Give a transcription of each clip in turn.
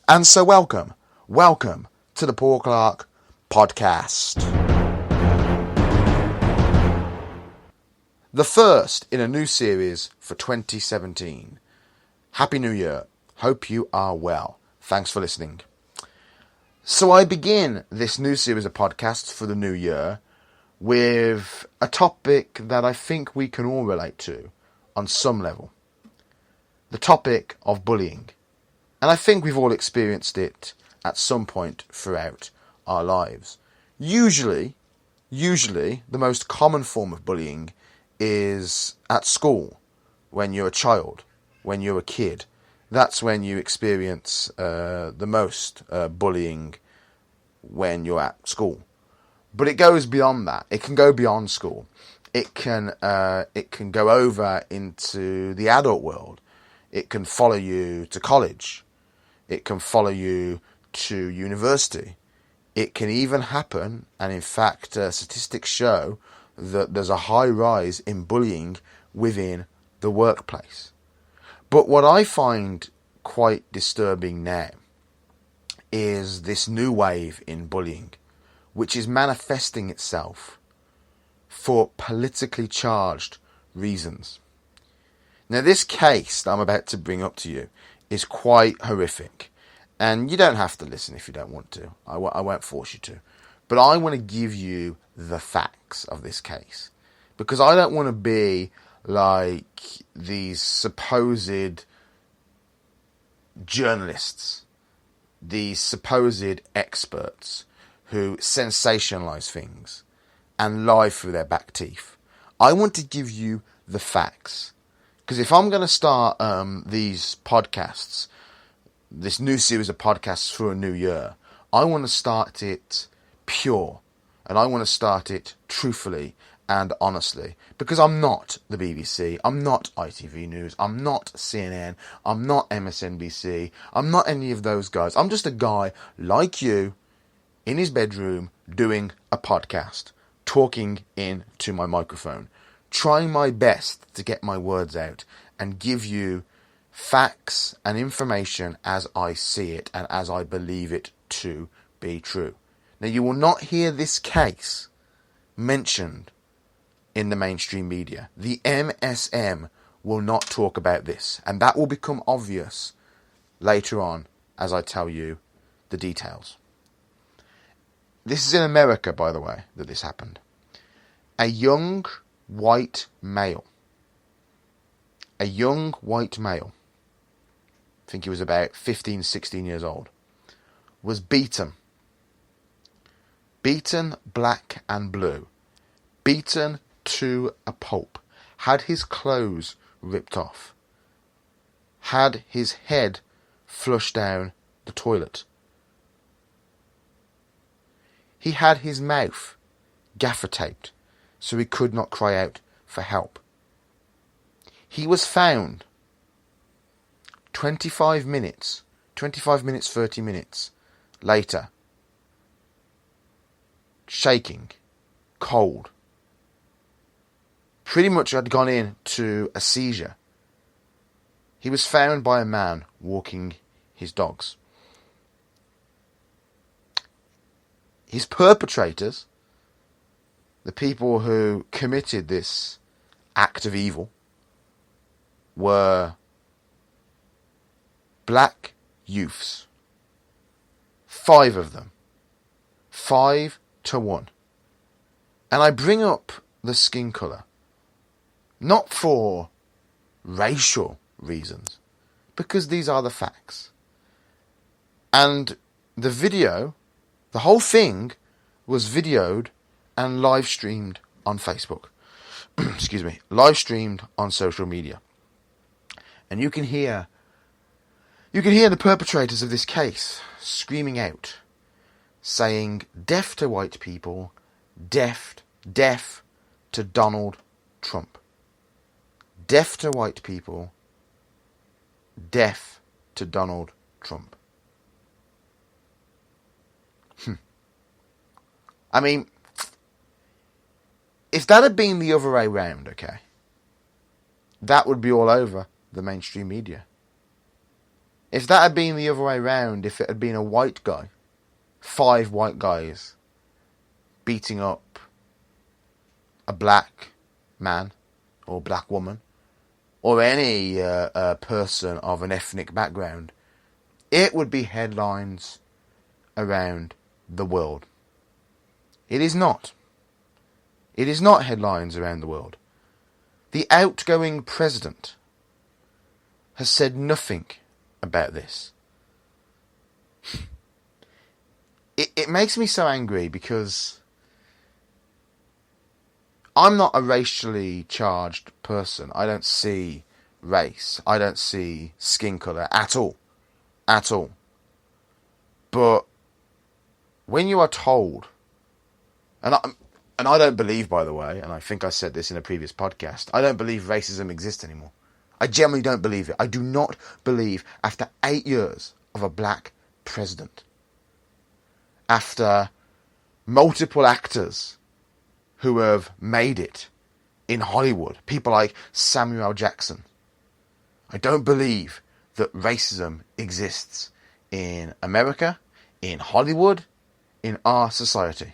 And so welcome to the Paul Clark podcast. The first in a new series for 2017. Happy New Year. Hope you are well. Thanks for listening. So I begin this new series of podcasts for the new year with a topic that I think we can all relate to on some level. The topic of bullying. And I think we've all experienced it at some point throughout our lives. Usually, the most common form of bullying is at school, when you're a child, when you're a kid. That's when you experience the most bullying, when you're at school. But it goes beyond that. It can go beyond school. It can go over into the adult world. It can follow you to college. It can follow you to university. It can even happen, and in fact, statistics show that there's a high rise in bullying within the workplace. But what I find quite disturbing now is this new wave in bullying, which is manifesting itself for politically charged reasons. Now, this case that I'm about to bring up to you is quite horrific, and you don't have to listen if you don't want to. I won't force you to. But I want to give you the facts of this case, because I don't want to be like these supposed journalists, these supposed experts who sensationalize things and lie through their back teeth. I want to give you the facts, because if I'm going to start these podcasts, this new series of podcasts for a new year, I want to start it pure, and I want to start it truthfully and honestly, because I'm not the BBC, I'm not ITV News, I'm not CNN, I'm not MSNBC, I'm not any of those guys. I'm just a guy like you in his bedroom doing a podcast, talking into my microphone, trying my best to get my words out and give you facts and information as I see it and as I believe it to be true. Now, you will not hear this case mentioned in the mainstream media. The MSM will not talk about this, and that will become obvious later on as I tell you the details. This is in America, by the way, that this happened. A young white male, I think he was about 15, 16 years old, was beaten black and blue, beaten to a pulp, had his clothes ripped off, had his head flushed down the toilet. He had his mouth gaffer taped so he could not cry out for help. He was found 25 minutes, 30 minutes later, shaking, cold. Pretty much had gone into a seizure. He was found by a man walking his dogs. His perpetrators, the people who committed this act of evil, were black youths. 5 of them. 5-1. And I bring up the skin colour not for racial reasons, because these are the facts. And the video, the whole thing, was videoed and live streamed on Facebook. Excuse me, live streamed on social media. And you can hear the perpetrators of this case screaming out, saying, "Death to white people, death to Donald Trump. Death to white people, death to Donald Trump." I mean, if that had been the other way round, okay, that would be all over the mainstream media. If that had been the other way round, if it had been a white guy, 5 white guys beating up a black man or black woman or any person of an ethnic background, it would be headlines around the world. It is not. It is not headlines around the world. The outgoing president has said nothing about this. It makes me so angry because I'm not a racially charged person. I don't see race. I don't see skin colour at all. At all. But when you are told, and I don't believe, by the way, and I think I said this in a previous podcast, I don't believe racism exists anymore. I generally don't believe it. I do not believe, after 8 years of a black president, after multiple actors who have made it in Hollywood, people like Samuel L. Jackson, I don't believe that racism exists in America, in Hollywood, in our society.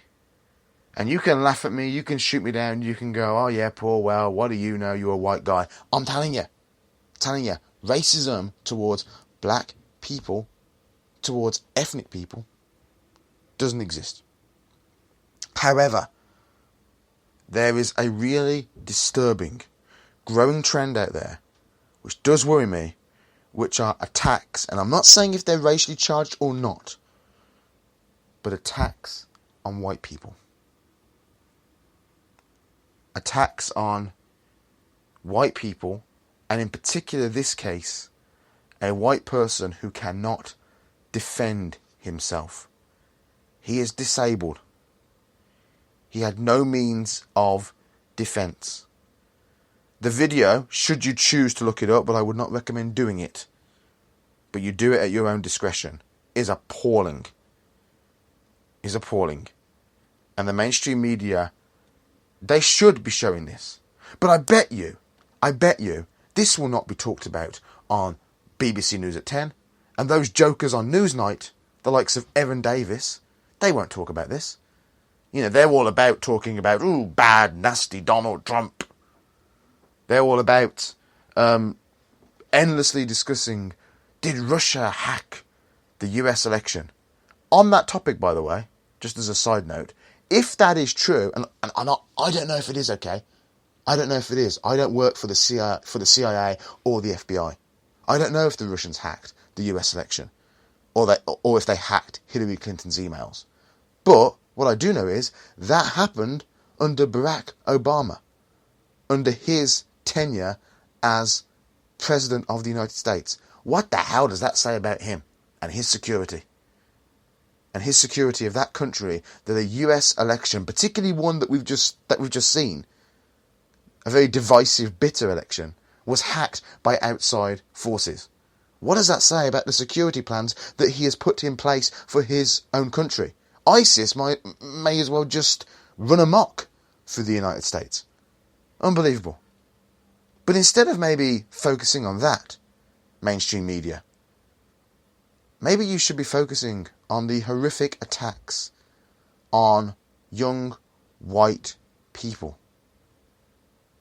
And you can laugh at me, you can shoot me down, you can go, oh yeah, Paul, well, what do you know, you're a white guy. I'm telling you, racism towards black people, towards ethnic people, doesn't exist. However, there is a really disturbing, growing trend out there, which does worry me, which are attacks, and I'm not saying if they're racially charged or not, but attacks on white people. Attacks on white people, and in particular this case, a white person who cannot defend himself. He is disabled. He had no means of defence. The video, should you choose to look it up, but I would not recommend doing it, but you do it at your own discretion, is appalling. Is appalling. And the mainstream media, they should be showing this. But I bet you, this will not be talked about on BBC News at 10. And those jokers on Newsnight, the likes of Evan Davis, they won't talk about this. You know, they're all about talking about, ooh, bad, nasty Donald Trump. They're all about endlessly discussing, did Russia hack the US election? On that topic, by the way, just as a side note, if that is true, and I don't know if it is, okay? I don't know if it is. I don't work for the CIA or the FBI. I don't know if the Russians hacked the US election, or if they hacked Hillary Clinton's emails. But what I do know is that happened under Barack Obama, under his tenure as President of the United States. What the hell does that say about him and his security? And his security of that country, that a US election, particularly one that we've just seen, a very divisive, bitter election, was hacked by outside forces. What does that say about the security plans that he has put in place for his own country? ISIS may as well just run amok through the United States. Unbelievable. But instead of maybe focusing on that, mainstream media, maybe you should be focusing on the horrific attacks on young white people.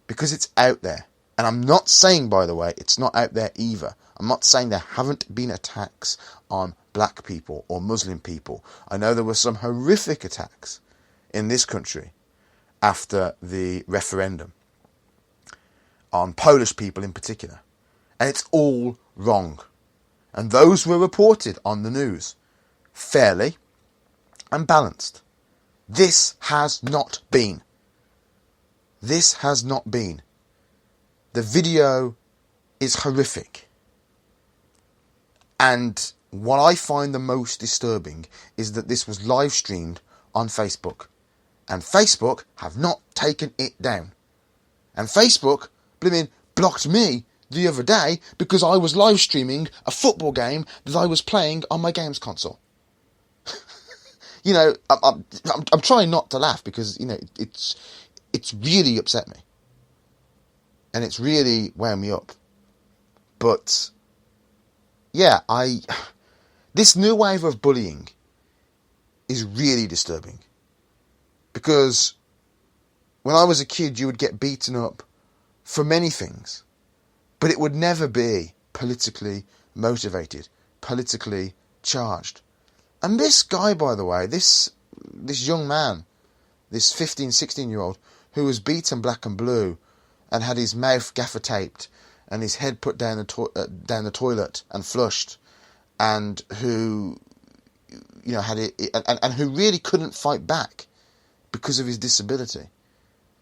Because it's out there. And I'm not saying, by the way, it's not out there either. I'm not saying there haven't been attacks on black people or Muslim people. I know there were some horrific attacks in this country after the referendum, on Polish people in particular. And it's all wrong. And those were reported on the news fairly and balanced. This has not been. This has not been. The video is horrific. And what I find the most disturbing is that this was live streamed on Facebook. And Facebook have not taken it down. And Facebook, blimmin', blocked me the other day because I was live streaming a football game that I was playing on my games console. You know, I'm trying not to laugh because, you know, it's really upset me. And it's really wound me up. But yeah, this new wave of bullying is really disturbing. Because when I was a kid, you would get beaten up for many things, but it would never be politically motivated, politically charged. And this guy, by the way, this young man, this 15, 16-year-old, who was beaten black and blue and had his mouth gaffer taped and his head put down the toilet and flushed, and who, had it, and who really couldn't fight back because of his disability.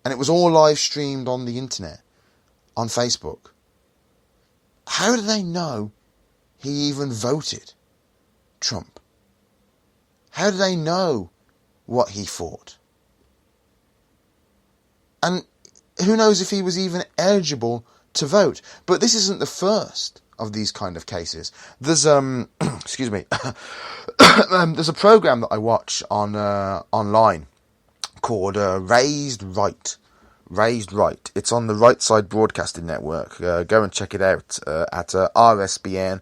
And it was all live streamed on the internet, on Facebook. How do they know he even voted Trump? How do they know what he thought? And who knows if he was even eligible to vote? But this isn't the first of these kind of cases. There's excuse me, there's a program that I watch on online called Raised Right. Raised Right. It's on the Right Side Broadcasting Network. Go and check it out at rsbn.tv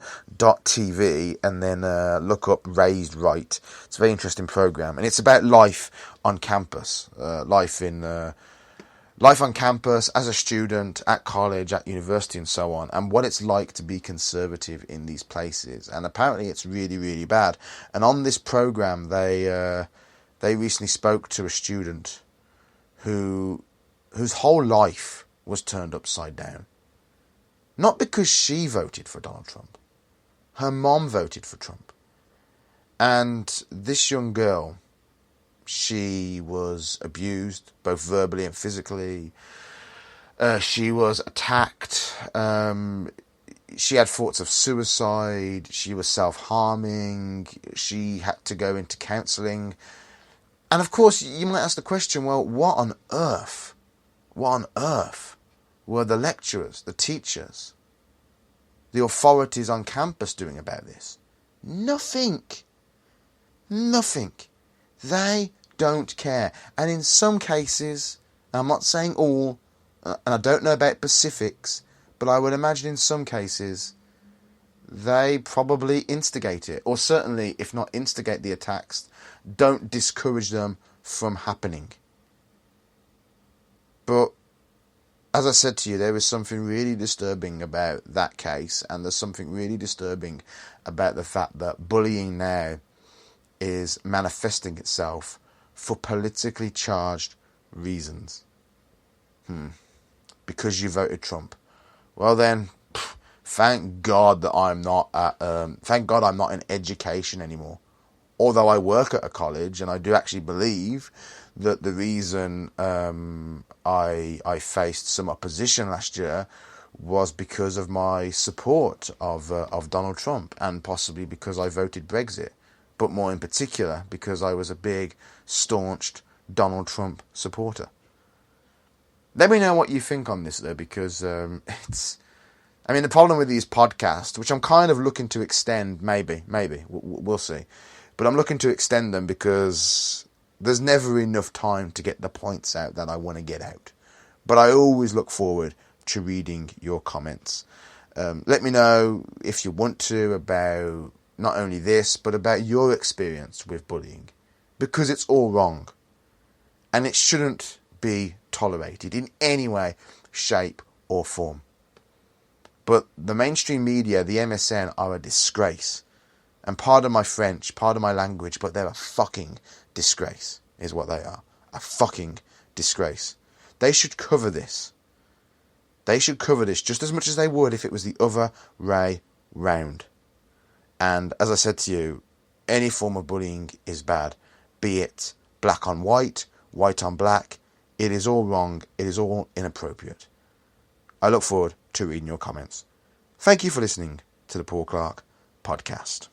and then look up Raised Right. It's a very interesting program, and it's about life on campus, life on campus as a student, at college, at university, and so on, and what it's like to be conservative in these places. And apparently, it's really, really bad. And on this program, they recently spoke to a student whose whole life was turned upside down. Not because she voted for Donald Trump. Her mom voted for Trump. And this young girl, she was abused, both verbally and physically. She was attacked. She had thoughts of suicide. She was self-harming. She had to go into counselling. And of course, you might ask the question, well, what on earth were the lecturers, the teachers, the authorities on campus doing about this? Nothing. They don't care. And in some cases, and I'm not saying all, and I don't know about specifics, but I would imagine in some cases, they probably instigate it. Or certainly, if not instigate the attacks, don't discourage them from happening. But as I said to you, there is something really disturbing about that case, and there's something really disturbing about the fact that bullying now is manifesting itself for politically charged reasons. Because you voted Trump. Well then, thank God that I'm not in education anymore. Although I work at a college, and I do actually believe that the reason I faced some opposition last year was because of my support of Donald Trump, and possibly because I voted Brexit, but more in particular because I was a big, staunched Donald Trump supporter. Let me know what you think on this, though, because the problem with these podcasts, which I'm kind of looking to extend, maybe, we'll see, but I'm looking to extend them because there's never enough time to get the points out that I want to get out. But I always look forward to reading your comments. Let me know if you want to about not only this, but about your experience with bullying. Because it's all wrong. And it shouldn't be tolerated in any way, shape or form. But the mainstream media, the MSN, are a disgrace. And pardon my French, pardon my language, but they're a fucking disgrace, is what they are. A fucking disgrace. They should cover this. They should cover this just as much as they would if it was the other way round. And as I said to you, any form of bullying is bad. Be it black on white, white on black. It is all wrong. It is all inappropriate. I look forward to reading your comments. Thank you for listening to the Paul Clark Podcast.